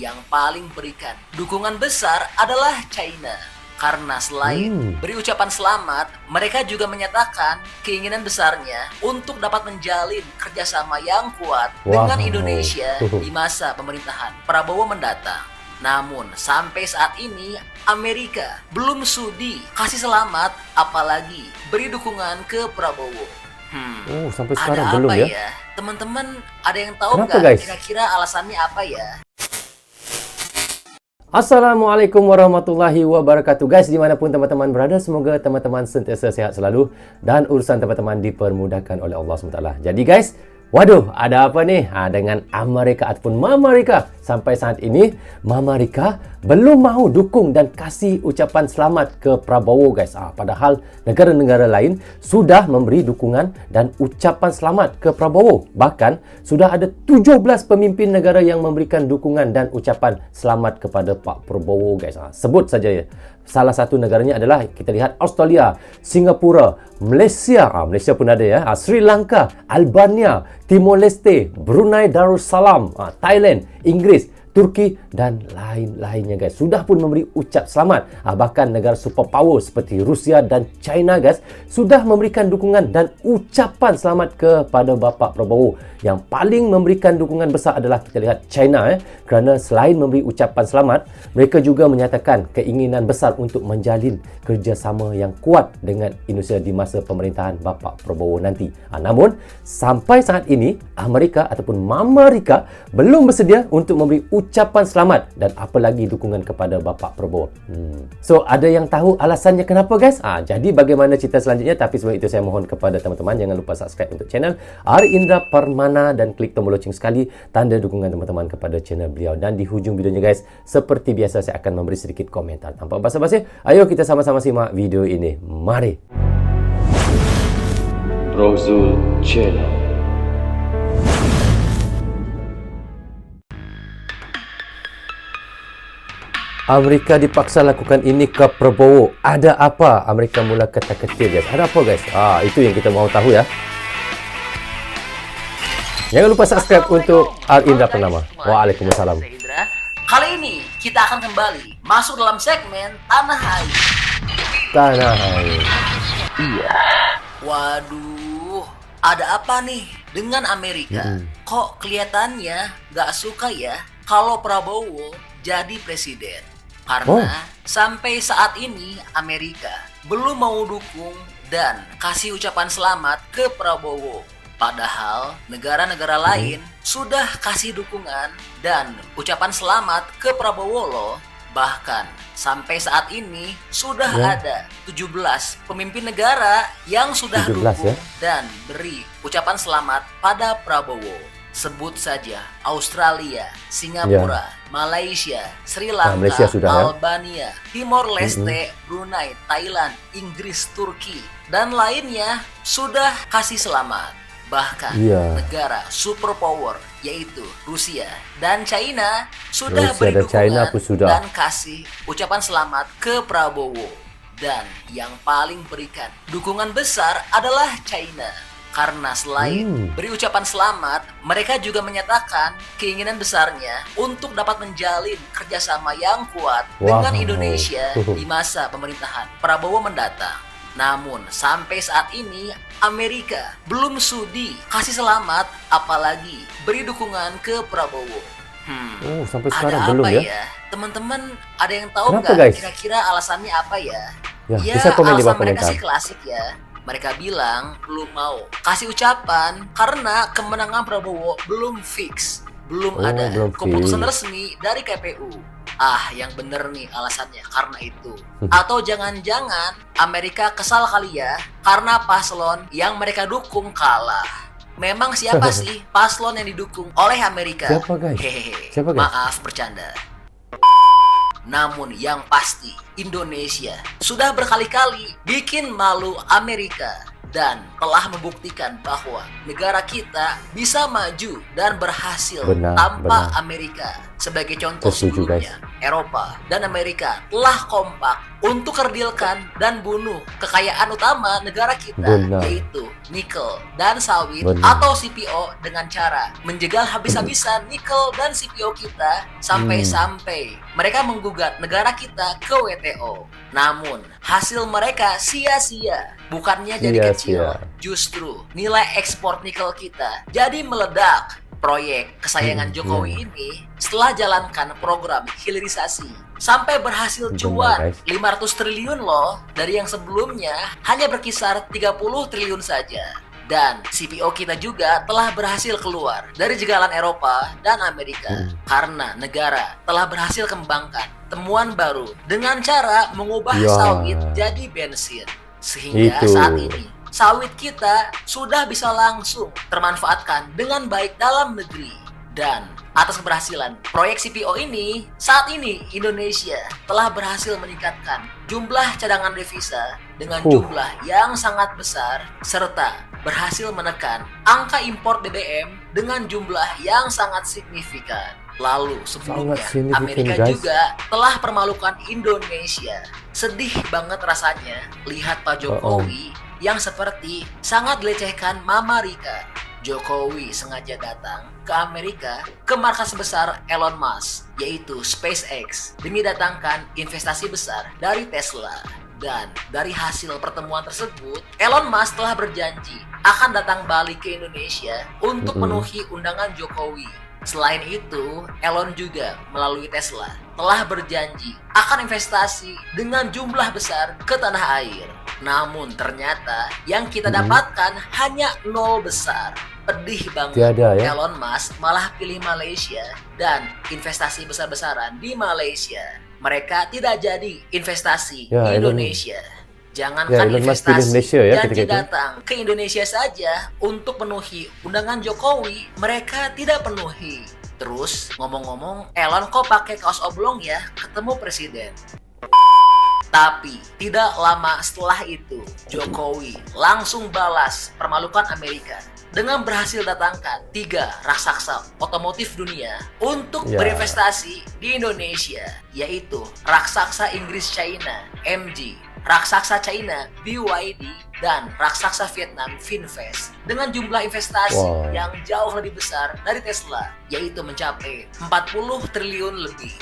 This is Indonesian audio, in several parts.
yang paling berikan dukungan besar adalah China. Karena selain beri ucapan selamat, mereka juga menyatakan keinginan besarnya untuk dapat menjalin kerjasama yang kuat dengan Indonesia di masa pemerintahan Prabowo mendatang. Namun sampai saat ini Amerika belum sudi kasih selamat, apalagi beri dukungan ke Prabowo. Sampai sekarang Ada belum apa ya? Teman-teman ada yang tahu Kenapa, nggak guys? kira-kira alasannya apa ya? Assalamualaikum warahmatullahi wabarakatuh, guys. Dimanapun teman-teman berada, semoga teman-teman sentiasa sehat selalu dan urusan teman-teman dipermudahkan oleh Allah SWT. Jadi guys, waduh, ada apa nih dengan Amerika ataupun Mama Rika? Sampai saat ini Mama Rika belum mau dukung dan kasih ucapan selamat ke Prabowo, guys. Padahal negara-negara lain sudah memberi dukungan dan ucapan selamat ke Prabowo. Bahkan sudah ada 17 pemimpin negara yang memberikan dukungan dan ucapan selamat kepada Pak Prabowo, guys. Sebut saja ya. Salah satu negaranya adalah kita lihat Australia, Singapura, Malaysia, Malaysia pun ada ya, Sri Lanka, Albania, Timor Leste, Brunei Darussalam, Thailand, Inggris, Turki dan lain-lainnya, guys. Sudah pun memberi ucap selamat. Bahkan negara superpower seperti Rusia dan China, guys, sudah memberikan dukungan dan ucapan selamat kepada Bapak Prabowo. Yang paling memberikan dukungan besar adalah kita lihat China, kerana selain memberi ucapan selamat, mereka juga menyatakan keinginan besar untuk menjalin kerjasama yang kuat dengan Indonesia di masa pemerintahan Bapak Prabowo nanti. Namun sampai saat ini Amerika ataupun Mama Rika belum bersedia untuk memberi ucapan selamat dan apalagi dukungan kepada Bapak Prabowo. So, ada yang tahu alasannya kenapa, guys? Jadi bagaimana cerita selanjutnya? Tapi sebelum itu saya mohon kepada teman-teman jangan lupa subscribe untuk channel Ari Indra Permana dan klik tombol loceng sekali tanda dukungan teman-teman kepada channel beliau. Dan di hujung videonya, guys, seperti biasa saya akan memberi sedikit komentar. Tanpa basa-basi, ayo kita sama-sama simak video ini. Mari. Rozul Channel. Amerika dipaksa lakukan ini ke Prabowo. Ada apa? Amerika mula ketar-ketir, guys. Ada apa, guys? Itu yang kita mau tahu ya. Jangan lupa subscribe untuk Al Indra Pernama. Waalaikumsalam. Saya Indra. Kali ini kita akan kembali masuk dalam segmen Tanah Air. Tanah Air. Iya. Waduh, ada apa nih dengan Amerika? Kok kelihatannya nggak suka ya kalau Prabowo jadi presiden? Karena sampai saat ini Amerika belum mau dukung dan kasih ucapan selamat ke Prabowo. Padahal negara-negara lain sudah kasih dukungan dan ucapan selamat ke Prabowo loh. Bahkan sampai saat ini sudah ada 17 pemimpin negara yang sudah 17 dukung ya? dan beri ucapan selamat pada Prabowo. Sebut saja Australia, Singapura, Malaysia, Sri Lanka, Malaysia sudah, ya? Albania, Timor Leste, Brunei, Thailand, Inggris, Turki, dan lainnya sudah kasih selamat. Bahkan negara superpower yaitu Rusia dan China sudah beri dukungan dan kasih ucapan selamat ke Prabowo. Dan yang paling berikan dukungan besar adalah China. Karena selain beri ucapan selamat, mereka juga menyatakan keinginan besarnya untuk dapat menjalin kerjasama yang kuat dengan Indonesia di masa pemerintahan Prabowo mendatang. Namun sampai saat ini Amerika belum sudi kasih selamat, apalagi beri dukungan ke Prabowo. Sampai ada sekarang apa belum ya? Teman-teman ada yang tahu Kenapa, nggak guys? kira-kira alasannya apa ya? Ya, bisa komen di bawah alasan mereka komentar. sih klasik ya. Mereka bilang belum mau kasih ucapan karena kemenangan Prabowo belum fix. Belum ada belum keputusan fix. resmi dari KPU. Yang bener nih alasannya karena itu. Atau jangan-jangan Amerika kesal kali ya karena paslon yang mereka dukung kalah. Memang siapa sih paslon yang didukung oleh Amerika? Siapa, guys? Hehehe. Siapa, guys? Maaf bercanda. Namun yang pasti Indonesia sudah berkali-kali bikin malu Amerika dan telah membuktikan bahwa negara kita bisa maju dan berhasil tanpa Amerika. Sebagai contoh Setuju, sebelumnya, guys. Eropa dan Amerika telah kompak untuk kerdilkan dan bunuh kekayaan utama negara kita, Benar. yaitu nikel dan sawit Benar. atau CPO, dengan cara menjegal habis-habisan nikel dan CPO kita sampai-sampai mereka menggugat negara kita ke WTO. Namun hasil mereka sia-sia, bukannya jadi kecil, Sia-sia. justru nilai ekspor nikel kita jadi meledak. Proyek kesayangan Jokowi ini setelah jalankan program hilirisasi sampai berhasil Benar, cuan guys. 500 triliun loh, dari yang sebelumnya hanya berkisar 30 triliun saja. Dan CPO kita juga telah berhasil keluar dari jegalan Eropa dan Amerika karena negara telah berhasil kembangkan temuan baru dengan cara mengubah Ya. sawit jadi bensin. Sehingga Itu. saat ini sawit kita sudah bisa langsung termanfaatkan dengan baik dalam negeri. Dan atas keberhasilan proyek CPO ini, saat ini Indonesia telah berhasil meningkatkan jumlah cadangan devisa dengan jumlah yang sangat besar, serta berhasil menekan angka impor BBM dengan jumlah yang sangat signifikan. Lalu sebelumnya Sangat signifikan, Amerika guys. juga telah permalukan Indonesia. Sedih banget rasanya lihat Pak Jokowi yang seperti sangat dilecehkan Mama Rika. Jokowi sengaja datang ke Amerika ke markas besar Elon Musk, yaitu SpaceX, demi datangkan investasi besar dari Tesla. Dan dari hasil pertemuan tersebut, Elon Musk telah berjanji akan datang balik ke Indonesia untuk memenuhi undangan Jokowi. Selain itu, Elon juga melalui Tesla telah berjanji akan investasi dengan jumlah besar ke tanah air. Namun ternyata yang kita dapatkan hanya 0 besar. Pedih banget. Tiada, ya? Elon Musk malah pilih Malaysia dan investasi besar-besaran di Malaysia. Mereka tidak jadi investasi Ya, di Elon- Indonesia. Jangankan Elon Musk pilih investasi, Malaysia ya janji ketika itu. datang ke Indonesia saja untuk penuhi undangan Jokowi, mereka tidak penuhi. Terus ngomong-ngomong, Elon kok pakai kaos oblong ya ketemu presiden? Tapi tidak lama setelah itu, Jokowi langsung balas permalukan Amerika dengan berhasil datangkan 3 raksasa otomotif dunia untuk Ya. berinvestasi di Indonesia, yaitu raksasa Inggris China MG, raksasa China BYD, dan raksasa Vietnam Vinfast dengan jumlah investasi Wow. yang jauh lebih besar dari Tesla, yaitu mencapai 40 triliun lebih.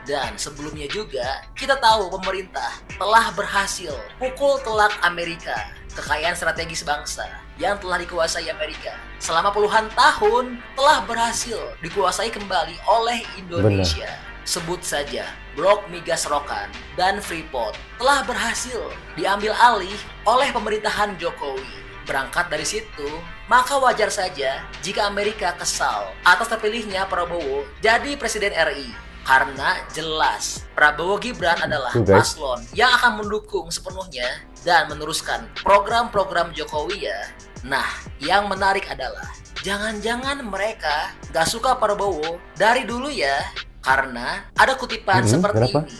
Dan sebelumnya juga kita tahu pemerintah telah berhasil pukul telak Amerika, kekayaan strategis bangsa yang telah dikuasai Amerika selama puluhan tahun telah berhasil dikuasai kembali oleh Indonesia. Sebut saja Blok Migas Rokan dan Freeport telah berhasil diambil alih oleh pemerintahan Jokowi. Berangkat dari situ, maka wajar saja jika Amerika kesal atas terpilihnya Prabowo jadi Presiden RI. Karena jelas Prabowo Gibran adalah Tuh, guys. paslon yang akan mendukung sepenuhnya dan meneruskan program-program Jokowi ya. Nah, yang menarik adalah jangan-jangan mereka gak suka Prabowo dari dulu ya. Karena ada kutipan seperti kenapa? ini.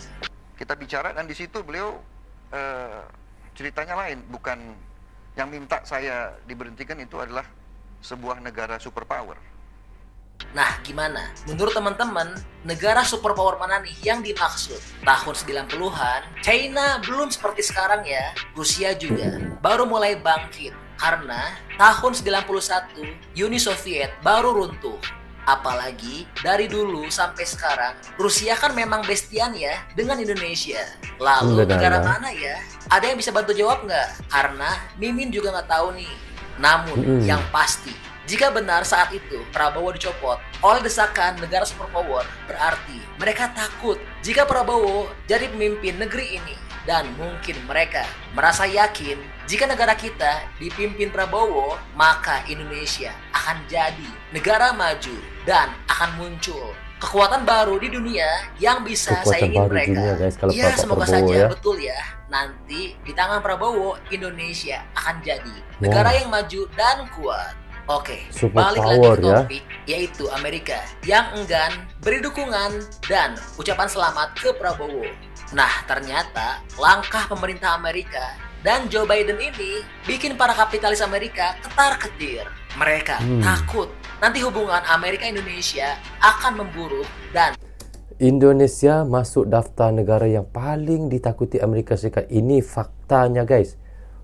Kita bicara dan di situ beliau ceritanya lain, bukan yang minta saya diberhentikan itu adalah sebuah negara superpower. Nah, gimana? Menurut teman-teman, negara superpower mana nih yang dimaksud? Tahun 90-an, China belum seperti sekarang ya. Rusia juga baru mulai bangkit karena tahun 91 Uni Soviet baru runtuh. Apalagi dari dulu sampai sekarang, Rusia kan memang bestian ya dengan Indonesia. Lalu Benar, negara ya. mana ya? Ada yang bisa bantu jawab nggak? Karena Mimin juga nggak tahu nih. Namun yang pasti, jika benar saat itu Prabowo dicopot oleh desakan negara superpower, berarti mereka takut jika Prabowo jadi pemimpin negeri ini. Dan mungkin mereka merasa yakin jika negara kita dipimpin Prabowo, maka Indonesia akan jadi negara maju dan akan muncul kekuatan baru di dunia yang bisa Kekuatan saingin baru mereka. dunia, guys, kalau Ya, Pak semoga Prabowo saja ya. betul ya. Nanti di tangan Prabowo, Indonesia akan jadi negara yang maju dan kuat. Oke, Super balik lagi power ke ya. topik, yaitu Amerika yang enggan beri dukungan dan ucapan selamat ke Prabowo. Nah, ternyata langkah pemerintah Amerika dan Joe Biden ini bikin para kapitalis Amerika ketar-ketir. Mereka takut nanti hubungan Amerika-Indonesia akan memburuk dan Indonesia masuk daftar negara yang paling ditakuti Amerika Syarikat. Ini faktanya guys.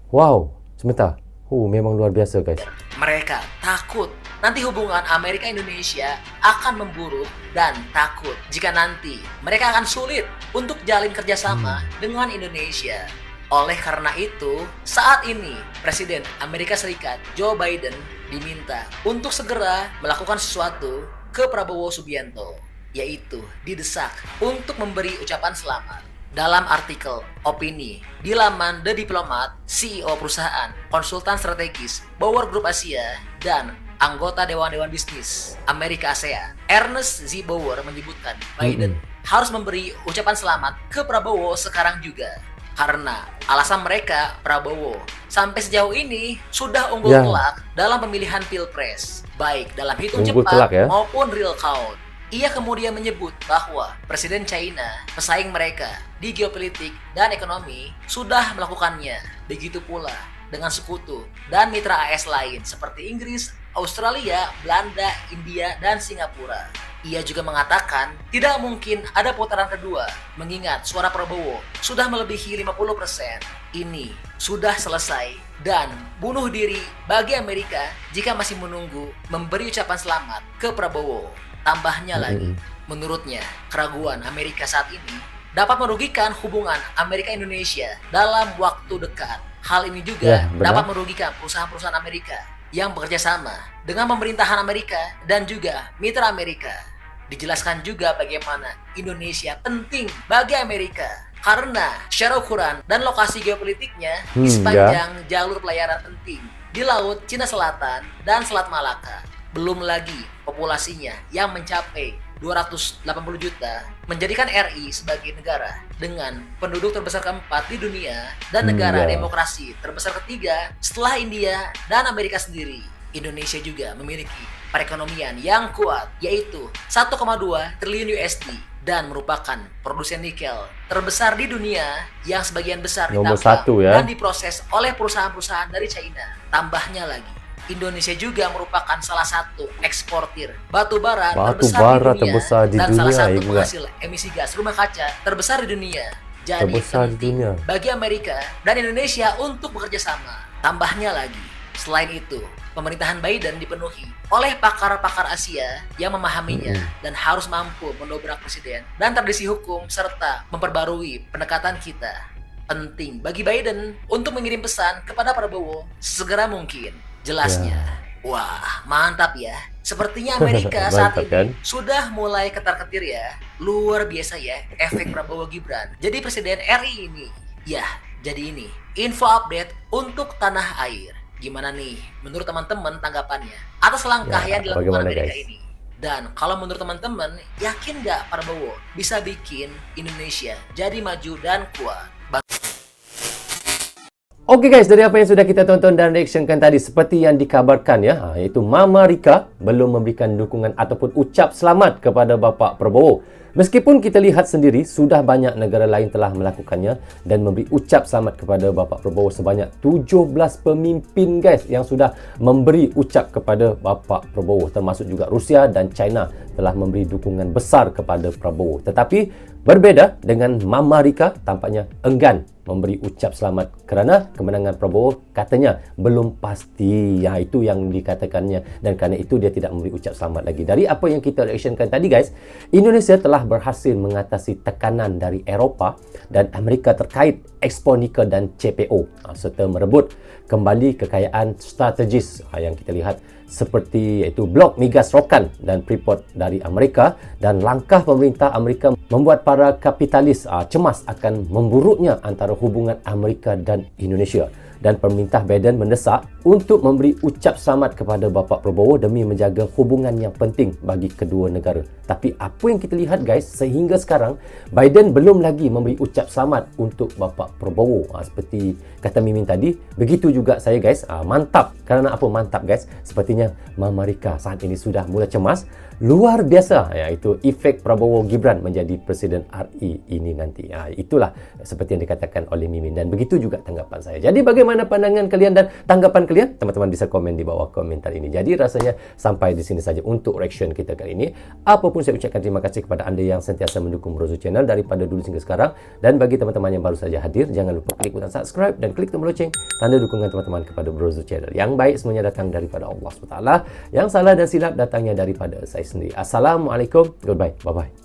Wow, sebentar. Memang luar biasa guys. Mereka takut nanti hubungan Amerika-Indonesia akan memburuk dan takut jika nanti mereka akan sulit untuk jalin kerjasama dengan Indonesia. Oleh karena itu, saat ini Presiden Amerika Serikat Joe Biden diminta untuk segera melakukan sesuatu ke Prabowo Subianto, yaitu didesak untuk memberi ucapan selamat. Dalam artikel opini di laman The Diplomat, CEO perusahaan konsultan strategis Bauer Group Asia dan anggota Dewan Bisnis Amerika ASEAN, Ernest Z. Bauer menyebutkan Biden harus memberi ucapan selamat ke Prabowo sekarang juga. Karena alasan mereka, Prabowo sampai sejauh ini sudah unggul telak dalam pemilihan Pilpres, baik dalam hitung cepat maupun real count. Ia kemudian menyebut bahwa Presiden China, pesaing mereka di geopolitik dan ekonomi, sudah melakukannya. Begitu pula dengan sekutu dan mitra AS lain seperti Inggris, Australia, Belanda, India, dan Singapura. Ia juga mengatakan tidak mungkin ada putaran kedua, mengingat suara Prabowo sudah melebihi 50%. Ini sudah selesai dan bunuh diri bagi Amerika jika masih menunggu memberi ucapan selamat ke Prabowo. Tambahnya lagi, menurutnya keraguan Amerika saat ini dapat merugikan hubungan Amerika-Indonesia dalam waktu dekat. Hal ini juga dapat merugikan perusahaan-perusahaan Amerika yang bekerja sama dengan pemerintahan Amerika dan juga mitra Amerika. Dijelaskan juga bagaimana Indonesia penting bagi Amerika karena secara ukuran dan lokasi geopolitiknya di sepanjang jalur pelayaran penting di Laut Cina Selatan dan Selat Malaka. Belum lagi populasinya yang mencapai 280 juta, menjadikan RI sebagai negara dengan penduduk terbesar keempat di dunia dan negara demokrasi terbesar ketiga setelah India dan Amerika sendiri. Indonesia juga memiliki perekonomian yang kuat, yaitu 1,2 triliun USD dan merupakan produsen nikel terbesar di dunia yang sebagian besar ditambang dan diproses oleh perusahaan-perusahaan dari China. Tambahnya lagi, Indonesia juga merupakan salah satu eksportir batu bara terbesar di dunia dan salah satu penghasil emisi gas rumah kaca terbesar di dunia. Jadi penting bagi Amerika dan Indonesia untuk bekerja sama. Tambahnya lagi, selain itu, pemerintahan Biden dipenuhi oleh pakar-pakar Asia yang memahaminya dan harus mampu mendobrak presiden dan tradisi hukum serta memperbarui pendekatan kita. Penting bagi Biden untuk mengirim pesan kepada Prabowo segera mungkin. Jelasnya, wah mantap ya. Sepertinya Amerika saat ini sudah mulai ketar-ketir ya. Luar biasa ya efek Prabowo Gibran jadi presiden RI ini. Ya, jadi ini info update untuk tanah air. Gimana nih menurut teman-teman tanggapannya atas langkah yang dilakukan Amerika ini? Dan kalau menurut teman-teman, yakin nggak Prabowo bisa bikin Indonesia jadi maju dan kuat? Oke guys, dari apa yang sudah kita tonton dan reactionkan tadi, seperti yang dikabarkan ya, iaitu Mama Rika belum memberikan dukungan ataupun ucap selamat kepada Bapak Prabowo. Meskipun kita lihat sendiri, sudah banyak negara lain telah melakukannya dan memberi ucap selamat kepada Bapak Prabowo sebanyak 17 pemimpin guys yang sudah memberi ucap kepada Bapak Prabowo. Termasuk juga Rusia dan China telah memberi dukungan besar kepada Prabowo. Tetapi berbeda dengan Mama Rika, tampaknya enggan memberi ucap selamat kerana kemenangan Prabowo katanya belum pasti. Ya, itu yang dikatakannya dan kerana itu dia tidak memberi ucap selamat lagi. Dari apa yang kita reactionkan tadi guys, Indonesia telah berhasil mengatasi tekanan dari Eropah dan Amerika terkait ekspor nikel dan CPO serta merebut kembali kekayaan strategis yang kita lihat seperti iaitu blok migas Rokan dan Freeport dari Amerika. Dan langkah pemerintah Amerika membuat para kapitalis cemas akan memburuknya antara hubungan Amerika dan Indonesia. Dan pemerintah Biden mendesak untuk memberi ucap selamat kepada Bapak Prabowo demi menjaga hubungan yang penting bagi kedua negara. Tapi apa yang kita lihat guys, sehingga sekarang Biden belum lagi memberi ucap selamat untuk Bapak Prabowo. Seperti kata Mimin tadi, begitu juga saya guys. Mantap. Kerana apa mantap guys? Sepertinya Mama Rika saat ini sudah mula cemas. luar biasa, iaitu efek Prabowo Gibran menjadi Presiden RI ini nanti. Itulah seperti yang dikatakan oleh Mimin, dan begitu juga tanggapan saya. Jadi bagaimana pandangan kalian dan tanggapan kalian? Teman-teman bisa komen di bawah komentar ini. Jadi rasanya sampai di sini saja untuk reaction kita kali ini. Apapun saya ucapkan terima kasih kepada anda yang sentiasa mendukung Brozo Channel daripada dulu hingga sekarang. Dan bagi teman-teman yang baru saja hadir, jangan lupa klik butang subscribe dan klik tombol loceng, tanda dukungan teman-teman kepada Brozo Channel. Yang baik semuanya datang daripada Allah SWT. Yang salah dan silap datangnya daripada saya sendiri. Assalamualaikum. Goodbye. Bye-bye.